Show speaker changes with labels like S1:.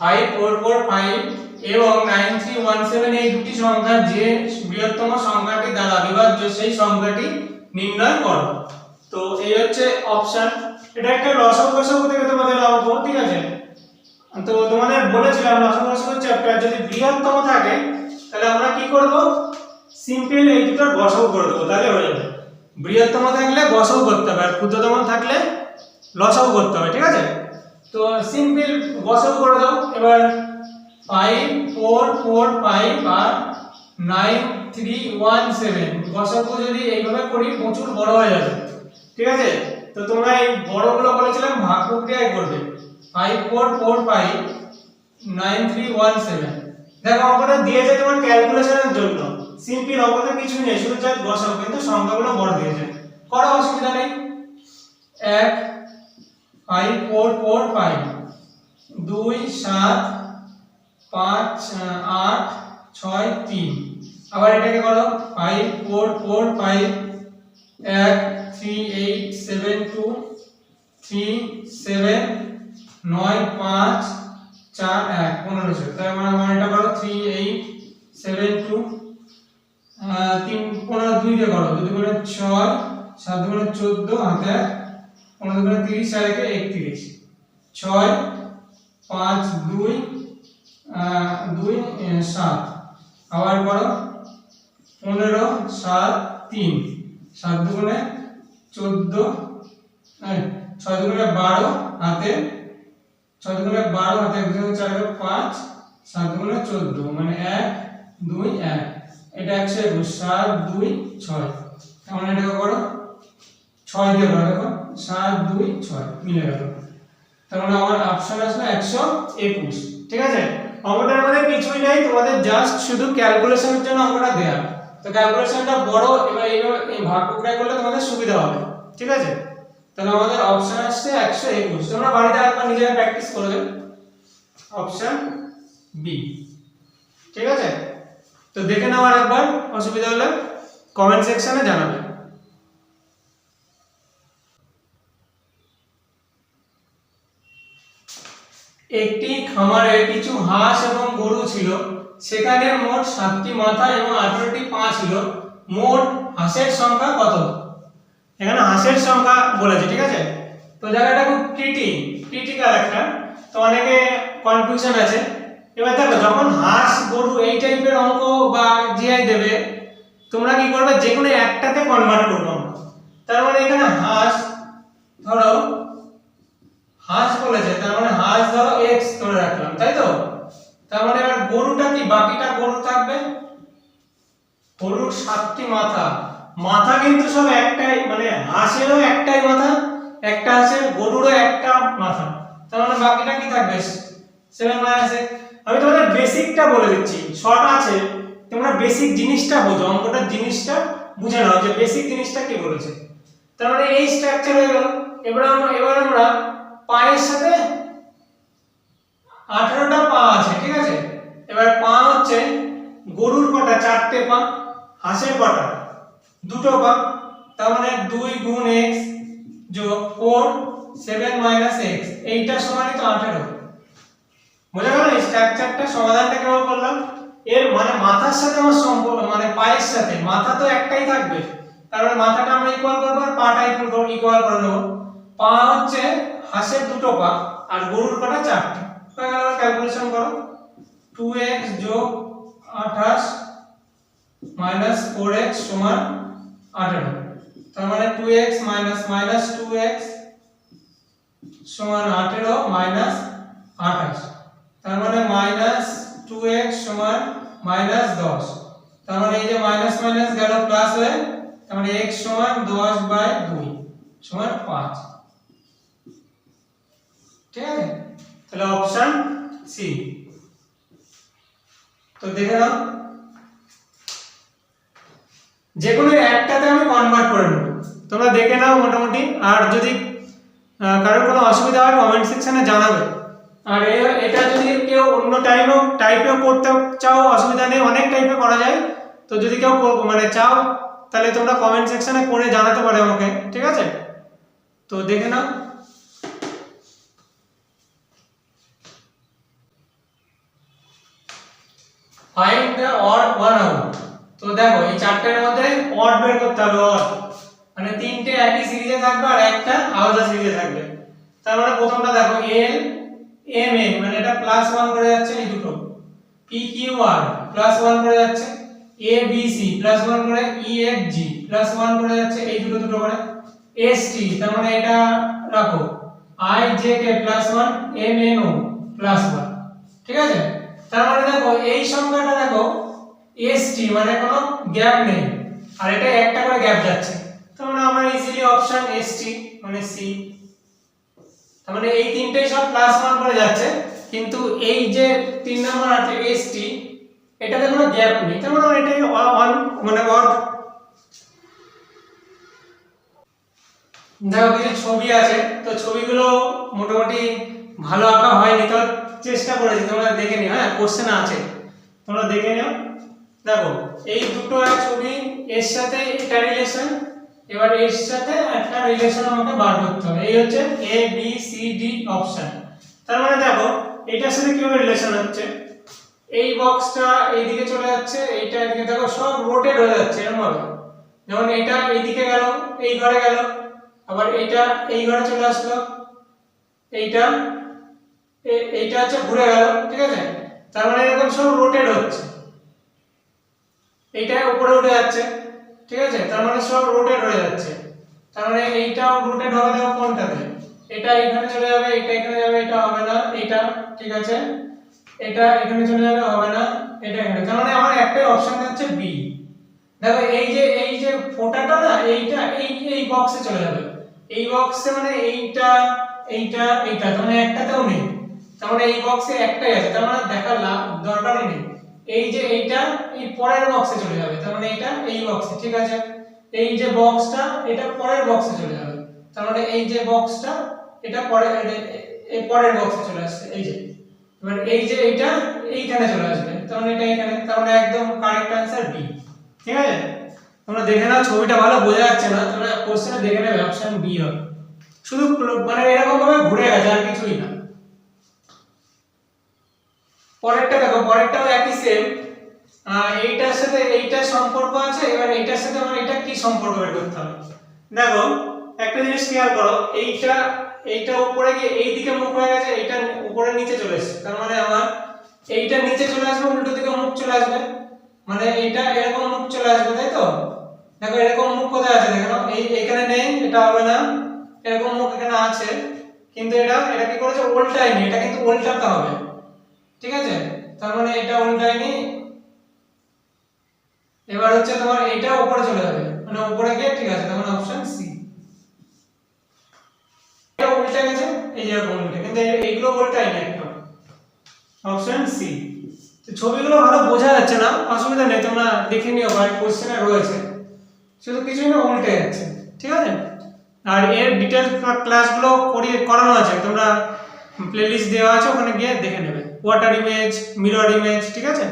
S1: 5445 এবং 9317 এই দুটি সংখ্যা যে বৃহত্তম সংখ্যাটি দ্বারা বিভাজ্য সেই সংখ্যাটি নির্ণয় করো। তো এই হচ্ছে অপশন। এটা একটা লসাগু গসাগু থেকে তোমাদের অঙ্ক, ঠিক আছে। তো তোমাদের বলেছিলাম লসাগু গসাগু চ্যাপ্টার যদি বৃহত্তম থাকে তাহলে আমরা কি করব, সিম্পল এই দুটোর গসাগু করে দেব, তাহলে হয়ে যাবে। বৃহত্তম থাকলে গসাগু করতে হবে আর ক্ষুদ্রতম থাকলে লসাগু করতে হবে, ঠিক আছে। তো সিম্পল গসাগু করে দাও। এবার 5445 আর 9317 গসাগু যদি এইভাবে করি প্রচুর বড় হয়ে যাবে, ঠিক আছে। তো তোমরা এই বড়গুলো বলেছিলাম ভাগ প্রক্রিয়ায় করবে। 5445 9317 দেখো অঙ্কটা দিয়েছে তোমার ক্যালকুলেশনের জন্য, সিম্পল অঙ্কটা কিছু নেই, শুধু জাস্ট গসাগু, কিন্তু সংখ্যাগুলো বড় দিয়েছে, করা অসুবিধা নেই। 1 5445 2 7 5 8 6 3, আবার এটাকে করো 5445 1 3 8 7 2 3 7 9 5 4 1 15, তার মানে আমার এটা করো 3 8 7 2 3 15 2 দিয়ে করো, 2 গুণে 6 7 গুণে 14 হাতে 15 গুণে 30 4 একে 31 6 5 2 2 7, আবার করো 15 7 3 7 দুগুণে 14 6 দুগুণে 12 হাতে 6 দুগুণে 12 হাতে 4 5 7 দুগুণে 14 মানে 1 2 1, এটা 121 7 2 6, তাহলে এটাকে করো 6 দিয়ে করো, দেখো 7 2 6 মিলে গেল, তার মানে আমার অপশন আসলে 121, ঠিক আছে। অঙ্কটার মধ্যে কিছুই নাই, তোমাদের জাস্ট শুধু ক্যালকুলেশনের জন্য অঙ্কটা দেয়া, তো ক্যালকুলেশনটা বড়, এবার এই ভাগ প্রক্রিয়া করলে তোমাদের সুবিধা হবে, ঠিক আছে। তাহলে আমাদের অপশন আসছে 121, তোমরা বাড়িতে একবার নিজেরা প্র্যাকটিস করবে, অপশন বি, ঠিক আছে। তো দেখে নাও আরেকবার, অসুবিধা হলে কমেন্ট সেকশনে জানাবে। একটি খামারে কিছু হাঁস এবং গরু ছিল, সেখানে মোট 7টি মাথা এবং 18টি পা ছিল, মোট হাঁসের সংখ্যা কত? এখানে হাঁসের সংখ্যা বলেছে, ঠিক আছে। তো জায়গাটা খুব ক্রিটিক্যাল একটা, তো অনেকে কনফিউশন আছে। এবার দেখো যখন হাঁস গরু এই টাইপের অঙ্ক বা জিআই দেবে, তোমরা কি করবে, যে কোনো একটাতে কনভার্ট করবে। তার মানে এখানে হাঁস ধরো হাঁস বলেছে, তার মানে হাঁস ধরো x ধরে রাখলাম, তাই তো। তার মানে এবার গরুটা কি, বাকিটা গরু থাকবে, গরুর 7টি মাথা, মাথা কিন্তু সব একটাই, মানে হাঁসেরও একটাই মাথা, একটা হাঁসের, গরুরও একটা মাথা, তার মানে বাকিটা কি থাকবে 7 - 1। আমি তোমাদের বেসিকটা বলে দিচ্ছি, শর্ট আছে, তোমরা বেসিক জিনিসটা বোঝো, অঙ্কটার জিনিসটা বুঝে নাও যে বেসিক জিনিসটা কি বলেছে। তার মানে এই স্ট্রাকচার হয়ে গেল। এবার আমরা পায়ের সাথে 18টা পা আছে, ঠিক আছে। এবার পা হচ্ছে গরুর কটা, 4টে পা, হাঁসের কটা, 2টো পা, তার মানে 2 গুণ x যোগ 4 7 - x, এইটা সমানই তো 18। বুঝা গেল স্ট্রাকচারটা, সমাধানটা কেমন করলাম। এর মানে মাথার সাথে আমার সম্পর্ক, মানে পায়ের সাথে, মাথা তো একটাই থাকবে, তার মানে মাথাটা আমরা ইকুয়াল করব আর পাটা ইকুয়াল করে নেব। পা হচ্ছে হাঁসের 2টো পা আর গরুর কটা 4টে, ক্যালকুলেশন করো, 2x যোগ 28 মাইনাস 4x সমান 18, তার মানে 2x মাইনাস 2x সমান 18 মাইনাস 28, তার মানে মাইনাস 2x সমান মাইনাস 10, তার মানে এই যে মাইনাস মাইনাস গেল প্লাস হয়ে, তার মানে x সমান 10/2 সমান 5, ঠিক আছে। তাহলে অপশন সি। তো দেখে নাও, যে কোনো একটাতে আমি কনভার্ট করে নেব, তোমরা দেখে নাও মোটামুটি। আর যদি কারোর কোনো অসুবিধা হয় কমেন্ট সেকশনে জানাবে। আর এটা যদি কেউ অন্য টাইপেও করতে চাও অসুবিধা নেই, অনেক টাইপে করা যায়। তো যদি কেউ মানে চাও তাহলে তোমরা কমেন্ট সেকশনে করে জানাতে পারো আমাকে, ঠিক আছে। তো দেখে নাও। Odd one out. তো দেখো এই চারটের মধ্যে অড বের করতে হবে, অড মানে তিনটে একই সিরিজে থাকবে আর একটা আলাদা সিরিজে থাকবে। তার মানে প্রথমটা দেখো এল এম এন মানে এটা প্লাস 1 করে যাচ্ছে এই দুটো, পি কিউ আর প্লাস 1 করে যাচ্ছে, এ বি সি প্লাস 1 করে, ই এফ জি প্লাস 1 করে যাচ্ছে এই দুটো দুটো করে, এস টি তার মানে এটা রাখো, I J K plus 1, M N O plus 1। ঠিক আছে, তার মানে দেখো এই সংখ্যাটা দেখো এস টি মানে কোনো গ্যাপ নেই আর এটা একটা করে গ্যাপ যাচ্ছে, তার মানে আমরা ইজিলি অপশন এস টি মানে সি। তার মানে এই তিনটেই সব প্লাস 1 করে যাচ্ছে, কিন্তু এই যে 3 নাম্বার আছে এস টি এটাতে কোনো গ্যাপ নেই, তার মানে এটাই অন মানে অড। দেখো কিছু ছবি আছে, তো ছবিগুলো মোটামুটি ভালো আঁকা হয়নি, তো চেষ্টা করেছি, তোমরা দেখে নিও, হ্যাঁ কোশ্চেন আছে তোমরা দেখে নিও। দেখো এই দুটো ছবি এর সাথে এটা রিলেশন, এবার এর সাথে একটা রিলেশন আমাকে বার করতে হবে, এই হচ্ছে A B C D option. তার মানে দেখো এটার সাথে কিভাবে রিলেশন হচ্ছে, এই বক্সটা এইদিকে চলে যাচ্ছে, এইটা এদিকে, দেখো সব রোটেট হয়ে যাচ্ছে এরকম ভাবে, যেমন এটা এইদিকে গেল এই ঘরে গেল, আবার এইটা এই ঘরে চলে আসলো, এইটা এইটা হচ্ছে ঘুরে গেল। ঠিক আছে, তার মানে এরকম সব রোটেট হচ্ছে, এইটা উপরে উঠে যাচ্ছে। ঠিক আছে, তার মানে সব রোটেট হয়ে যাচ্ছে, তার মানে এইটাও রোটেট হবে, দেখো কোনটাতে, এটা এখানে চলে যাবে, এটা এখানে যাবে, এটা হবে না, এটা ঠিক আছে, এটা এখানে চলে যাবে, হবে না, এটা এখানে, তার মানে আমার একটাই অপশন হচ্ছে বি। দেখো এই যে ফোঁটাটা না এইটা এই বক্সে চলে যাবে, এই বক্সে মানে এইটা এইটা এইটা, তার মানে একটাতেও নেই, তার মানে এই বক্সে একটাই আছে, তার মানে দেখার দরকারই নেই। এই যে এইটা এই পরের বক্সে চলে যাবে, তার মানে এটা এই বক্সে। ঠিক আছে, এই যে বক্সটা এটা পরের বক্সে চলে যাবে, তার মানে এই যে বক্সটা এটা এই পরের বক্সে চলে আসছে, এই যে এবার এই যে এইটা এইখানে চলে আসবে, তার মানে এটা এখানে, তার মানে একদম কারেক্ট आंसर বি। ঠিক আছে, তোমরা দেখে নাও, ছবিটা ভালো বোঝা যাচ্ছে না, তোমরা কোশ্চেনে দেখে নেবে অপশন বি হবে, শুধু মানে এরকম ভাবে ঘুরে গেছে আর কিছুই না। পরেরটা দেখো, পরেরটাও একই সেম, এইটার সাথে এইটার সম্পর্ক আছে, এবার এইটার সাথে মানে এটা কি সম্পর্ক বের করতে হবে। দেখো একটা জিনিস খেয়াল করো, এইটা উপরে গিয়ে এই দিকে মুখ হয়ে গেছে, এইটা উপরে নিচে চলে এসেছে, তার মানে আমার এইটা নিচে চলে আসবে, উল্টো দিকে মুখ চলে আসবে, মানে এইটা এরকম মুখ চলে আসবে, তাই তো। দেখো এরকম মুখ কোথায় আছে, দেখো এখানে নেই, এটা হবে না, এরকম মুখ এখানে আছে, কিন্তু এটা কি করেছে উল্টায়নি, এটা কিন্তু উল্টাতে হবে। ঠিক আছে, তার মানে এটা উল্টায়নি, এবার হচ্ছে তোমার এইটা উপরে চলে যাবে, মানে উপরে গিয়ে, ঠিক আছে, তার মানে অপশন সি। এটা উল্টে গেছে, এই যে এরকম উল্টে, কিন্তু এইগুলো উল্টায়নি একদম, অপশন সি। তো ছবিগুলো ভালো বোঝা যাচ্ছে না, অসুবিধা নেই, তোমরা দেখে নিও, ভাই কোশ্চেনে রয়েছে, শুধু কিছুই না উল্টে যাচ্ছে। ঠিক আছে, আর এর ডিটেইল ক্লাসগুলো করানো আছে, তোমরা প্লেলিস্ট দেওয়া আছে, ওখানে গিয়ে দেখে নেবে, ওয়াটার ইমেজ, মিরর ইমেজ। ঠিক আছে।